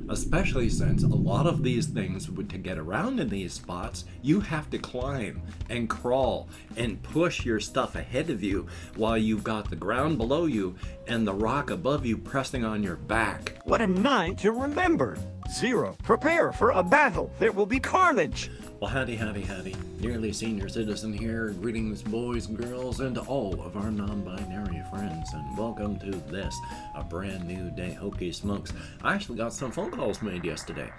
especially since a lot of these things, to get around in these spots, you have to climb and crawl and push your stuff ahead of you while you've got the ground below you and the rock above you pressing on your back. What a night to remember. 0. Prepare for a battle. There will be carnage. Well, howdy, howdy, howdy. Nearly Senior Citizen here. Greetings, boys, girls, and all of our non-binary friends. And welcome to this, a brand new day. Hokey smokes. I actually got some phone calls made yesterday.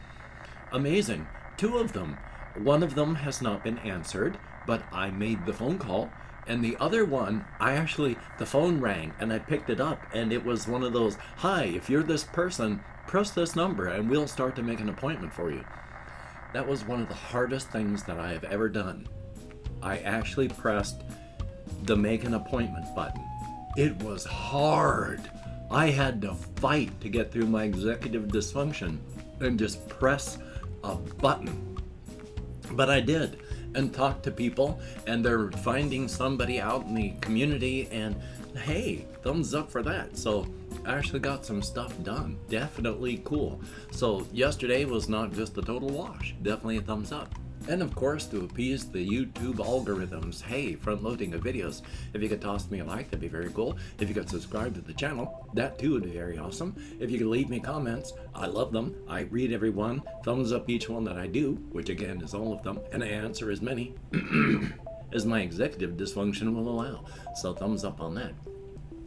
Amazing. 2 of them. One of them has not been answered, but I made the phone call. And the other one, the phone rang and I picked it up, and it was one of those, hi, if you're this person, press this number and we'll start to make an appointment for you. That was one of the hardest things that I have ever done. I actually pressed the make an appointment button. It was hard. I had to fight to get through my executive dysfunction and just press a button. But I did, and talked to people, and they're finding somebody out in the community, and hey, thumbs up for that. So I actually got some stuff done. Definitely cool. So yesterday was not just a total wash. Definitely a thumbs up. And of course, to appease the YouTube algorithms, hey, front loading of videos, if you could toss me a like, that'd be very cool. If you could subscribe to the channel, that too would be very awesome. If you could leave me comments, I love them. I read every one, thumbs up each one that I do, which again is all of them, and I answer as many as my executive dysfunction will allow. So thumbs up on that.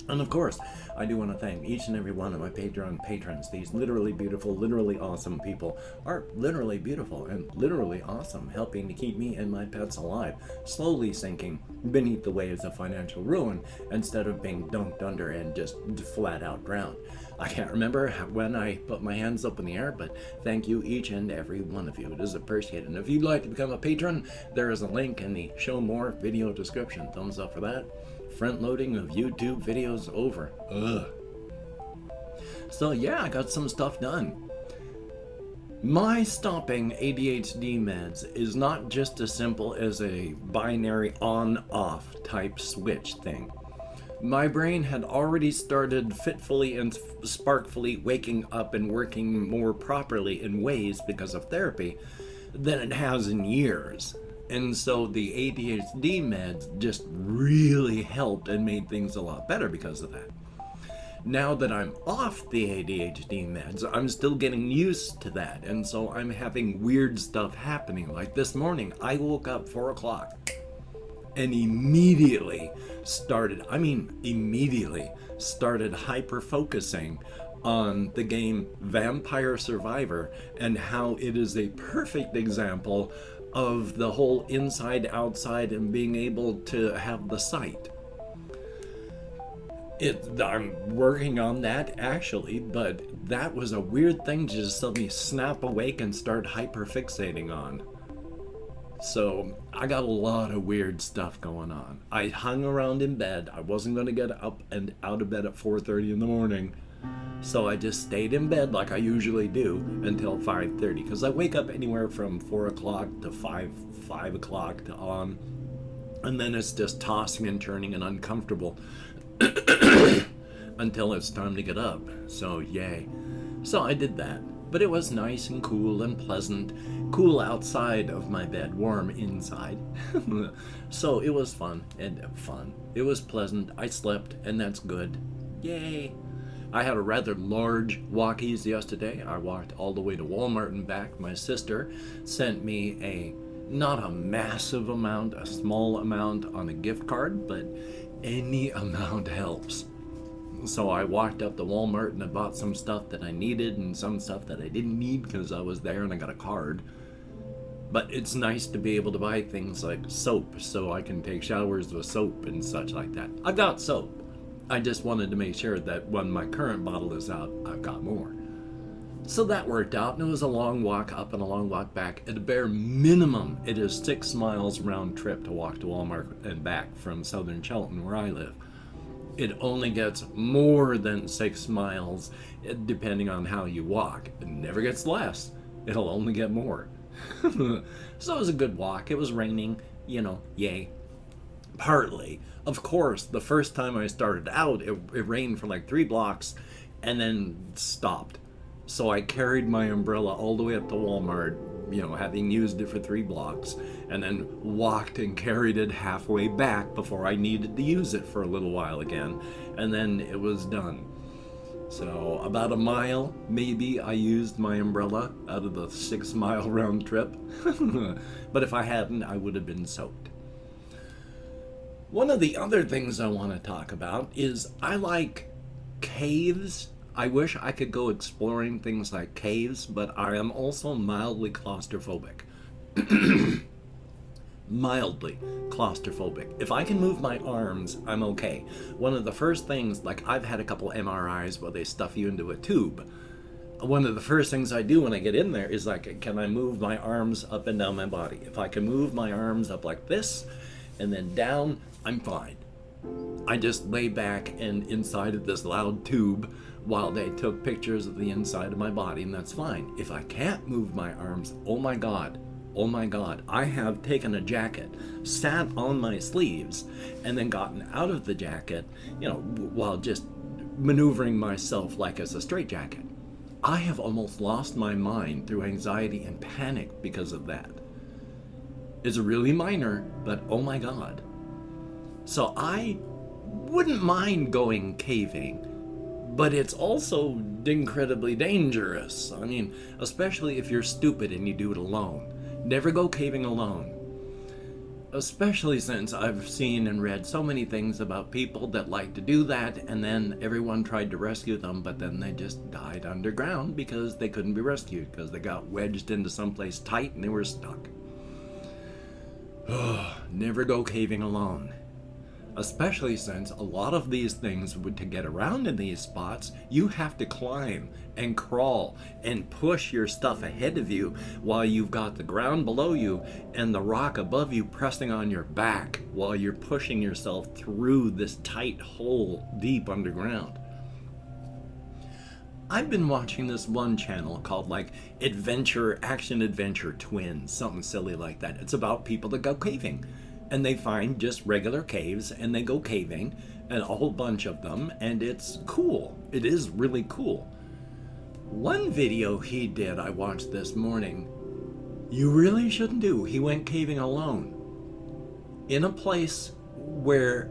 And of course, I do want to thank each and every one of my Patreon patrons. These literally beautiful, literally awesome people are literally beautiful and literally awesome, helping to keep me and my pets alive, slowly sinking beneath the waves of financial ruin instead of being dunked under and just flat out drowned. I can't remember when I put my hands up in the air, but thank you each and every one of you. It is appreciated. And if you'd like to become a patron, there is a link in the show more video description. Thumbs up for that. Front loading of YouTube videos over. Ugh. So yeah, I got some stuff done. My stopping ADHD meds is not just as simple as a binary on-off type switch thing. My brain had already started fitfully and sparkfully waking up and working more properly in ways because of therapy than it has in years. And so the ADHD meds just really helped and made things a lot better because of that. Now that I'm off the ADHD meds, I'm still getting used to that. And so I'm having weird stuff happening. Like this morning, I woke up 4 o'clock and immediately started hyper-focusing on the game Vampire Survivor and how it is a perfect example of the whole inside outside and being able to have the sight. I'm working on that actually, but that was a weird thing to just suddenly snap awake and start hyper fixating on. So I got a lot of weird stuff going on. I hung around in bed. I wasn't going to get up and out of bed at 4:30 in the morning. So I just stayed in bed like I usually do until 5:30, because I wake up anywhere from 4 o'clock to 5 o'clock to on, and then it's just tossing and turning and uncomfortable until it's time to get up. So yay. So I did that, but it was nice and cool and pleasant. Cool outside of my bed, warm inside. So it was fun. It was pleasant. I slept, and that's good. Yay. I had a rather large walkies yesterday. I walked all the way to Walmart and back. My sister sent me not a massive amount, a small amount on a gift card, but any amount helps. So I walked up to Walmart and I bought some stuff that I needed and some stuff that I didn't need because I was there and I got a card. But it's nice to be able to buy things like soap so I can take showers with soap and such like that. I've got soap. I just wanted to make sure that when my current bottle is out, I've got more. So that worked out, and it was a long walk up and a long walk back. At a bare minimum, it is 6 miles round trip to walk to Walmart and back from southern Shelton, where I live. It only gets more than 6 miles, depending on how you walk. It never gets less. It'll only get more. So it was a good walk. It was raining, yay. Partly. Of course, the first time I started out, it rained for like 3 blocks and then stopped. So I carried my umbrella all the way up to Walmart, having used it for 3 blocks, and then walked and carried it halfway back before I needed to use it for a little while again, and then it was done. So about a mile, maybe, I used my umbrella out of the 6-mile round trip. But if I hadn't, I would have been soaked. One of the other things I want to talk about is I like caves. I wish I could go exploring things like caves, but I am also mildly claustrophobic. Mildly claustrophobic. If I can move my arms, I'm okay. One of the first things, like I've had a couple MRIs where they stuff you into a tube. One of the first things I do when I get in there is like, can I move my arms up and down my body? If I can move my arms up like this and then down, I'm fine. I just lay back and inside of this loud tube while they took pictures of the inside of my body, and that's fine. If I can't move my arms, oh my God, I have taken a jacket, sat on my sleeves, and then gotten out of the jacket, while just maneuvering myself like as a straitjacket. I have almost lost my mind through anxiety and panic because of that. It's really minor, but oh my God. So I wouldn't mind going caving, but it's also incredibly dangerous. I mean, especially if you're stupid and you do it alone. Never go caving alone. Especially since I've seen and read so many things about people that like to do that, and then everyone tried to rescue them, but then they just died underground because they couldn't be rescued because they got wedged into someplace tight and they were stuck. Never go caving alone. Especially since a lot of these things, to get around in these spots, you have to climb and crawl and push your stuff ahead of you while you've got the ground below you and the rock above you pressing on your back while you're pushing yourself through this tight hole deep underground. I've been watching this one channel called Action Adventure Twins, something silly like that. It's about people that go caving. And they find just regular caves and they go caving, and a whole bunch of them, and it's cool. It is really cool. One video he did I watched this morning, you really shouldn't do. He went caving alone in a place where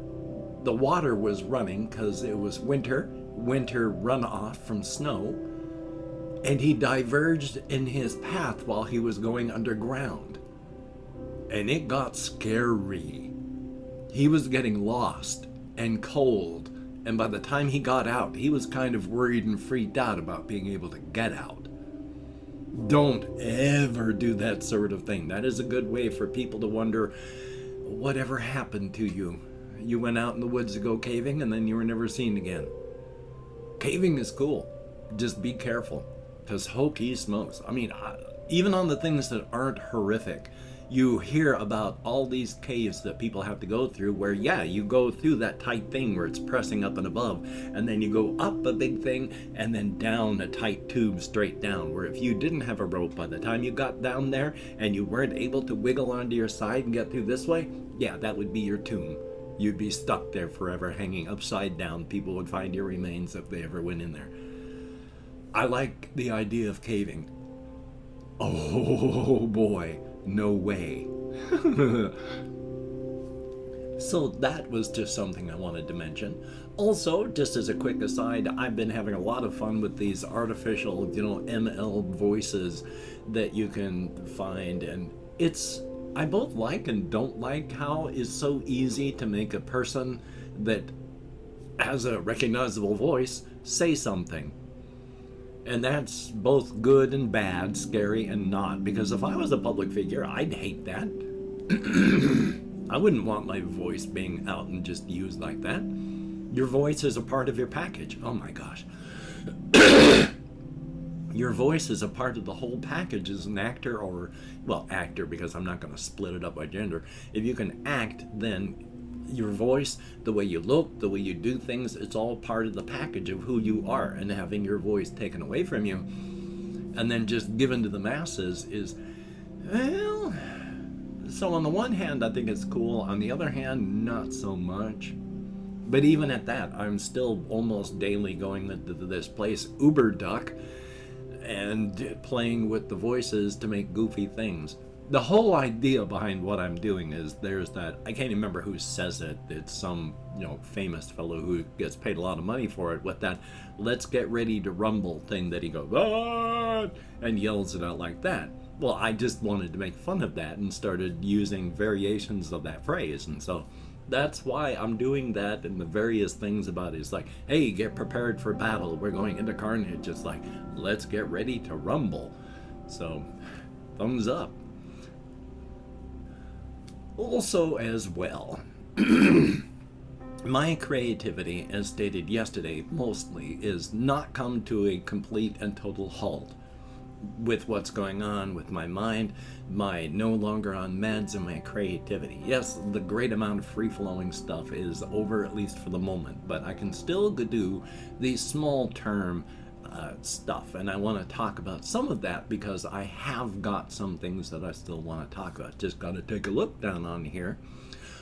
the water was running because it was winter runoff from snow, and he diverged in his path while he was going underground. And it got scary. He was getting lost and cold, and by the time he got out, he was kind of worried and freaked out about being able to get out. Don't ever do that sort of thing. That is a good way for people to wonder, whatever happened to you? You went out in the woods to go caving and then you were never seen again. Caving is cool. Just be careful, because hokey smokes. I mean, even on the things that aren't horrific, you hear about all these caves that people have to go through where, you go through that tight thing where it's pressing up and above, and then you go up a big thing and then down a tight tube straight down, where if you didn't have a rope by the time you got down there and you weren't able to wiggle onto your side and get through this way, that would be your tomb. You'd be stuck there forever, hanging upside down. People would find your remains if they ever went in there. I like the idea of caving. Oh boy. No way. So that was just something I wanted to mention. Also, just as a quick aside, I've been having a lot of fun with these artificial, ML voices that you can find, and I both like and don't like how it's so easy to make a person that has a recognizable voice say something. And that's both good and bad, scary and not, because if I was a public figure, I'd hate that. I wouldn't want my voice being out and just used like that. Your voice is a part of your package. Oh my gosh. Your voice is a part of the whole package as an actor, actor, because I'm not going to split it up by gender. If you can act, then your voice, the way you look, the way you do things, it's all part of the package of who you are, and having your voice taken away from you and then just given to the masses is, so on the one hand I think it's cool, on the other hand not so much. But even at that, I'm still almost daily going to this place, Uberduck, and playing with the voices to make goofy things. The whole idea behind what I'm doing is there's that, I can't remember who says it, it's some, famous fellow who gets paid a lot of money for it, with that "let's get ready to rumble" thing that he goes, "Ah!" and yells it out like that. Well, I just wanted to make fun of that and started using variations of that phrase, and so that's why I'm doing that. And the various things about it is like, hey, get prepared for battle, we're going into carnage. It's like, let's get ready to rumble. So, thumbs up. Also, as well, my creativity, as stated yesterday, mostly is not come to a complete and total halt with what's going on with my mind, my no longer on meds, and my creativity. Yes, the great amount of free-flowing stuff is over, at least for the moment, but I can still do the small term stuff, and I want to talk about some of that because I have got some things that I still want to talk about. Just got to take a look down on here.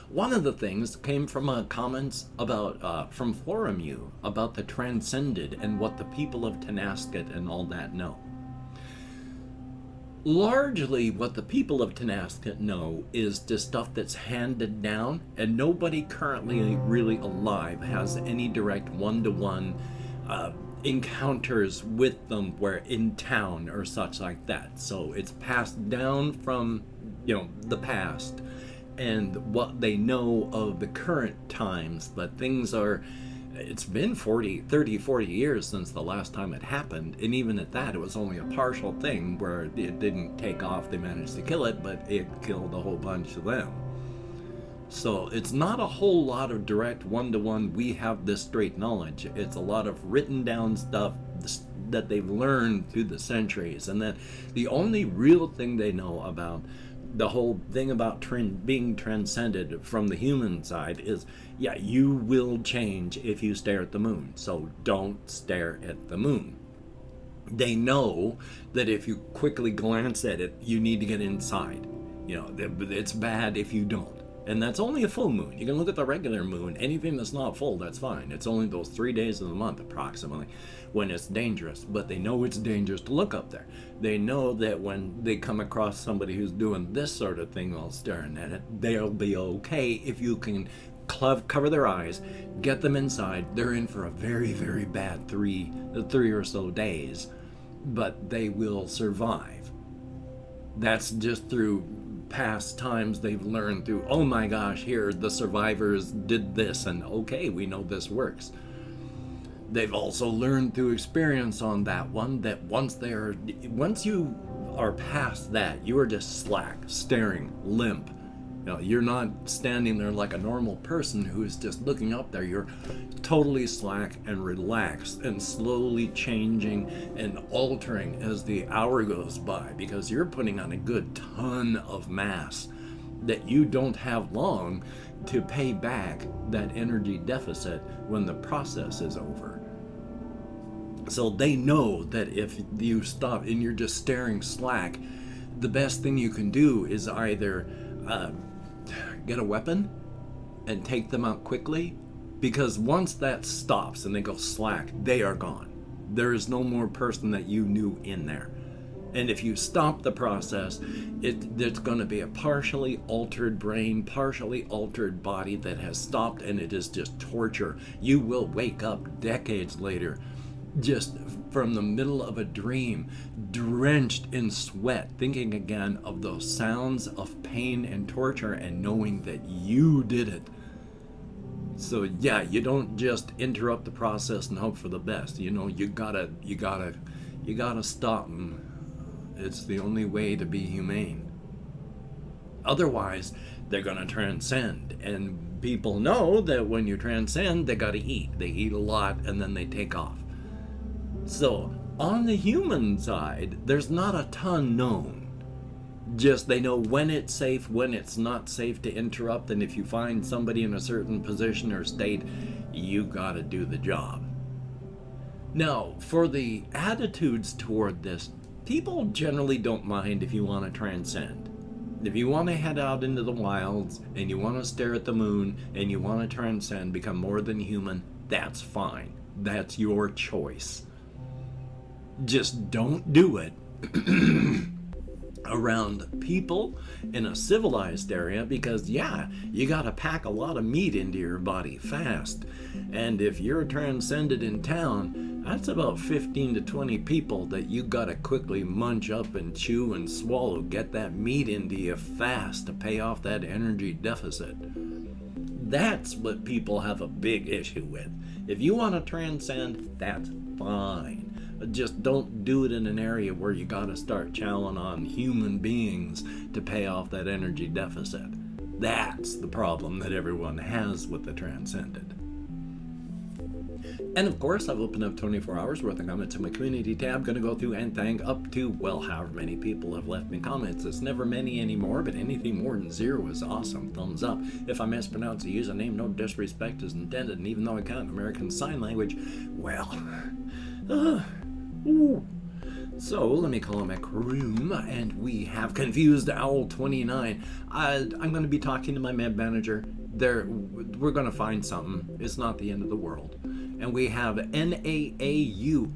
One of the things came from comments about from Floramu about the Transcended and what the people of Tenasket and all that know. Largely what the people of Tenasket know is the stuff that's handed down, and nobody currently really alive has any direct one-to-one encounters with them where in town or such like that. So it's passed down from the past and what they know of the current times, but things are, it's been 40 years since the last time it happened, and even at that it was only a partial thing where it didn't take off. They managed to kill it, but it killed a whole bunch of them. So it's not a whole lot of direct one-to-one, we have this straight knowledge. It's a lot of written down stuff that they've learned through the centuries, and that the only real thing they know about the whole thing about being transcended from the human side is, yeah, you will change if you stare at the moon, so don't stare at the moon. They know that if you quickly glance at it, you need to get inside. It's bad if you don't. And that's only a full moon. You can look at the regular moon. Anything that's not full, that's fine. It's only those 3 days of the month, approximately, when it's dangerous. But they know it's dangerous to look up there. They know that when they come across somebody who's doing this sort of thing while staring at it, they'll be okay if you can cover their eyes, get them inside. They're in for a very, very bad three or so days, but they will survive. That's just through past times they've learned through, oh my gosh, here the survivors did this, and okay, we know this works. They've also learned through experience on that one that once you are past that, you are just slack, staring, limp. You're not standing there like a normal person who is just looking up there. You're totally slack and relaxed and slowly changing and altering as the hour goes by, because you're putting on a good ton of mass that you don't have long to pay back that energy deficit when the process is over. So they know that if you stop and you're just staring slack, the best thing you can do is either get a weapon and take them out quickly, because once that stops and they go slack, they are gone. There is no more person that you knew in there. And if you stop the process, it's going to be a partially altered brain, partially altered body that has stopped, and it is just torture. You will wake up decades later just from the middle of a dream, drenched in sweat, thinking again of those sounds of pain and torture and knowing that you did it. So yeah, you don't just interrupt the process and hope for the best. You gotta stop them. It's the only way to be humane. Otherwise, they're gonna transcend, and people know that when you transcend, they gotta eat. They eat a lot and then they take off. So, on the human side, there's not a ton known. Just they know when it's safe, when it's not safe to interrupt, and if you find somebody in a certain position or state, you gotta do the job. Now, for the attitudes toward this, people generally don't mind if you want to transcend. If you want to head out into the wilds, and you want to stare at the moon, and you want to transcend, become more than human, that's fine. That's your choice. Just don't do it around people in a civilized area, because you gotta pack a lot of meat into your body fast. And if you're transcended in town, that's about 15 to 20 people that you gotta quickly munch up and chew and swallow, get that meat into you fast to pay off that energy deficit. That's what people have a big issue with. If you want to transcend, that's fine. Just don't do it in an area where you gotta start chowing on human beings to pay off that energy deficit. That's the problem that everyone has with the Transcended. And of course, I've opened up 24 hours worth of comments in my community tab. Going to go through and thank up to, well, however many people have left me comments. It's never many anymore, but anything more than 0 is awesome. Thumbs up. If I mispronounce a username, no disrespect is intended. And even though I can't American Sign Language, well, So let me call him a room, and we have Confused Owl 29. I'm going to be talking to my med manager. We're going to find something. It's not the end of the world. And we have NAAUSEOUS.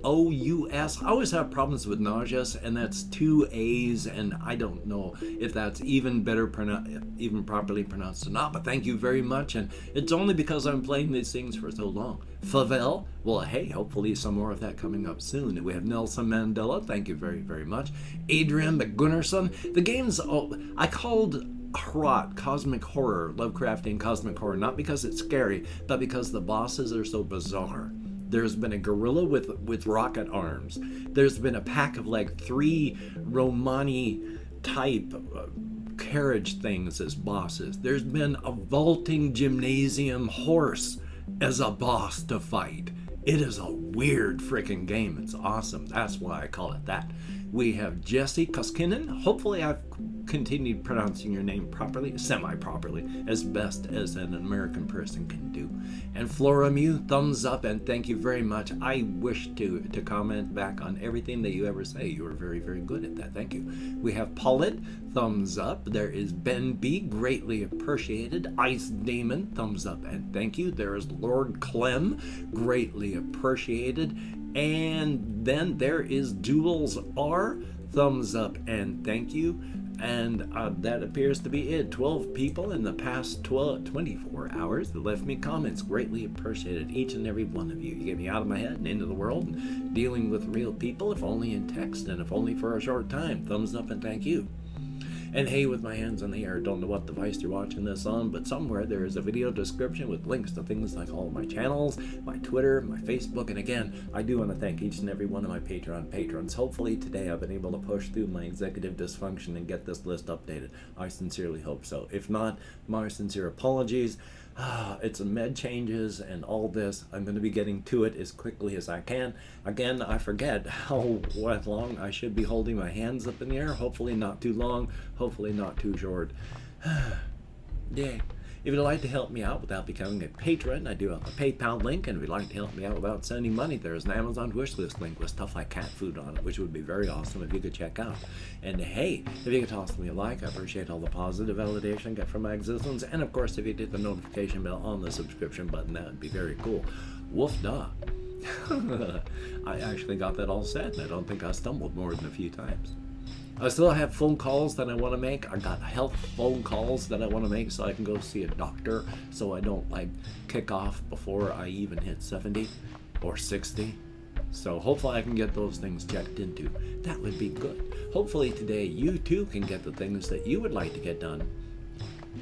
I always have problems with nauseous, and that's 2 A's, and I don't know if that's even properly pronounced or not, but thank you very much. And it's only because I'm playing these things for so long. Favel, well, hey, hopefully some more of that coming up soon. And we have Nelson Mandela, thank you very, very much. Adrian McGunnerson. The game's, I called Hrot, Cosmic Horror, Lovecraftian Cosmic Horror, not because it's scary, but because the bosses are so bizarre. There's been a gorilla with rocket arms. There's been a pack of like 3 Romani type carriage things as bosses. There's been a vaulting gymnasium horse as a boss to fight. It is a weird freaking game. It's awesome. That's why I call it that. We have Jesse Koskinen. Hopefully I've continued pronouncing your name properly, semi-properly, as best as an American person can do. And Flora Mew, thumbs up, and thank you very much. I wish to comment back on everything that you ever say. You are very, very good at that. Thank you. We have Paulette, thumbs up. There is Ben B, greatly appreciated. Ice Damon, thumbs up, and thank you. There is Lord Clem, greatly appreciated. And then there is Jules R, thumbs up, and thank you. And that appears to be it. 12 people in the past 24 hours that left me comments. Greatly appreciated, each and every one of you. You get me out of my head and into the world and dealing with real people, if only in text and if only for a short time. Thumbs up and thank you. And hey, with my hands in the air, don't know what device you're watching this on, but somewhere there is a video description with links to things like all of my channels, my Twitter, my Facebook, and again, I do want to thank each and every one of my Patreon patrons. Hopefully today I've been able to push through my executive dysfunction and get this list updated. I sincerely hope so. If not, my sincere apologies. It's med changes and all this. I'm going to be getting to it as quickly as I can. Again, I forget what long I should be holding my hands up in the air. Hopefully not too long. Hopefully not too short. Yay. If you'd like to help me out without becoming a patron, I do have a PayPal link, and if you'd like to help me out without sending money, there's an Amazon wishlist link with stuff like cat food on it, which would be very awesome if you could check out. And hey, if you could toss me a like, I appreciate all the positive validation I get from my existence, and of course, if you hit the notification bell on the subscription button, that would be very cool. Woof da. I actually got that all set, and I don't think I stumbled more than a few times. I still have phone calls that I want to make. I got health phone calls that I want to make so I can go see a doctor, so I don't like kick off before I even hit 70 or 60. So hopefully I can get those things checked into. That would be good. Hopefully today you too can get the things that you would like to get done.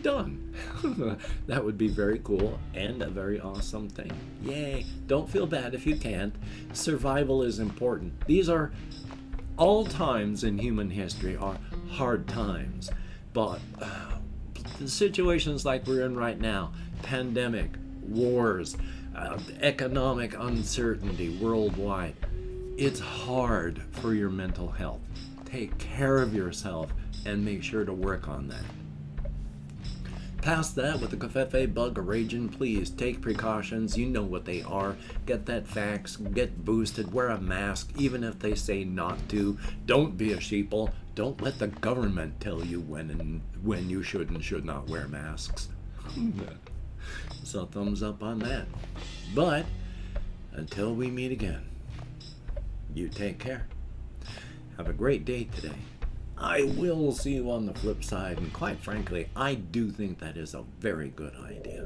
That would be very cool and a very awesome thing. Yay. Don't feel bad if you can't. Survival is important. These are all times in human history are hard times, but the situations like we're in right now, pandemic, wars, economic uncertainty worldwide, it's hard for your mental health. Take care of yourself and make sure to work on that. Past that, with the Covfefe bug raging, please take precautions. You know what they are. Get that vax, get boosted, wear a mask, even if they say not to. Don't be a sheeple. Don't let the government tell you when you should and should not wear masks. So thumbs up on that. But until we meet again, You take care. Have a great day today. I will see you on the flip side, and quite frankly, I do think that is a very good idea.